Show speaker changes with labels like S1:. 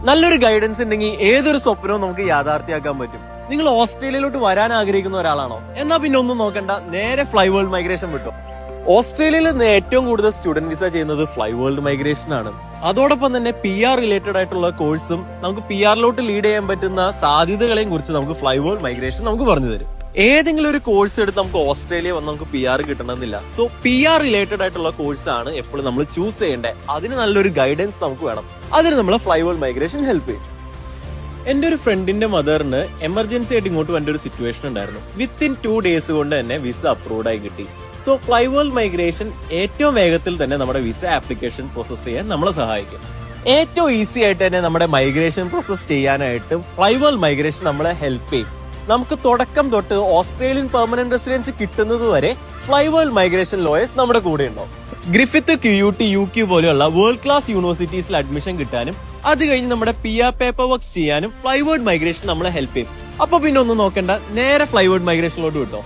S1: നല്ലൊരു ഗൈഡൻസ് ഉണ്ടെങ്കിൽ ഏതൊരു സ്വപ്നവും നമുക്ക് യാഥാർത്ഥ്യമാക്കാൻ പറ്റും. നിങ്ങൾ ഓസ്ട്രേലിയയിലോട്ട് വരാൻ ആഗ്രഹിക്കുന്ന ഒരാളാണോ? എന്നാ പിന്നെ ഒന്നും നോക്കണ്ട, നേരെ ഫ്ലൈ വേൾഡ് മൈഗ്രേഷൻ വിട്ടോ. ഓസ്ട്രേലിയയിൽ നിന്ന് ഏറ്റവും കൂടുതൽ സ്റ്റുഡന്റ് വിസ ചെയ്യുന്നത് ഫ്ലൈ വേൾഡ് മൈഗ്രേഷൻ ആണ്. അതോടൊപ്പം തന്നെ PR റിലേറ്റഡ് ആയിട്ടുള്ള കോഴ്സും നമുക്ക് PR ലീഡ് ചെയ്യാൻ പറ്റുന്ന സാധ്യതകളെയും കുറിച്ച് നമുക്ക് ഫ്ലൈ വേൾഡ് മൈഗ്രേഷൻ നമുക്ക് പറഞ്ഞു തരും. ഏതെങ്കിലും ഒരു കോഴ്സ് എടുത്ത് നമുക്ക് ഓസ്ട്രേലിയ വന്ന് നമുക്ക് PR കിട്ടണമെന്നില്ല. സോ PR റിലേറ്റഡ് ആയിട്ടുള്ള കോഴ്സ് ആണ് എപ്പോഴും നമ്മൾ ചൂസ് ചെയ്യേണ്ടത്. അതിന് നല്ലൊരു ഗൈഡൻസ് നമുക്ക് വേണം. അതിന് നമ്മൾ ഫ്ലൈ വേൾഡ് മൈഗ്രേഷൻ ഹെൽപ്പ് ചെയ്യും. എന്റെ ഒരു ഫ്രണ്ടിന്റെ മദറിന് എമർജൻസി ആയിട്ട് ഇങ്ങോട്ട് വേണ്ട ഒരു സിറ്റുവേഷൻ ഉണ്ടായിരുന്നു. വിത്തിൻ 2 days കൊണ്ട് തന്നെ വിസ അപ്രൂവ്ഡ് ആയി കിട്ടി. സോ ഫ്ലൈ വേൾഡ് മൈഗ്രേഷൻ ഏറ്റവും വേഗത്തിൽ തന്നെ നമ്മുടെ വിസ ആപ്ലിക്കേഷൻ പ്രോസസ് ചെയ്യാൻ നമ്മളെ സഹായിക്കും. ഏറ്റവും ഈസി ആയിട്ട് തന്നെ നമ്മുടെ മൈഗ്രേഷൻ പ്രോസസ് ചെയ്യാനായിട്ട് ഫ്ലൈ വേൾഡ് മൈഗ്രേഷൻ നമ്മളെ ഹെൽപ്പ് ചെയ്യും. നമുക്ക് തുടക്കം തൊട്ട് ഓസ്ട്രേലിയൻ പെർമനന്റ് റെസിഡൻസി കിട്ടുന്നത് വരെ ഫ്ലൈ വേൾഡ് മൈഗ്രേഷൻ ലോയേഴ്സ് നമ്മുടെ കൂടെ ഉണ്ടാവും. ഗ്രിഫിത്ത്, QUT, UQ പോലെയുള്ള വേൾഡ് ക്ലാസ് യൂണിവേഴ്സിറ്റീസിൽ അഡ്മിഷൻ കിട്ടാനും അത് കഴിഞ്ഞ് നമ്മുടെ PR പേപ്പർ വർക്ക്സ് ചെയ്യാനും ഫ്ലൈ വേൾഡ് മൈഗ്രേഷൻ നമ്മളെ ഹെൽപ്പ് ചെയ്യും. അപ്പൊ പിന്നെ ഒന്നും നോക്കണ്ട, നേരെ ഫ്ലൈ വേൾഡ് മൈഗ്രേഷനിലോട്ട് വിട്ടോ.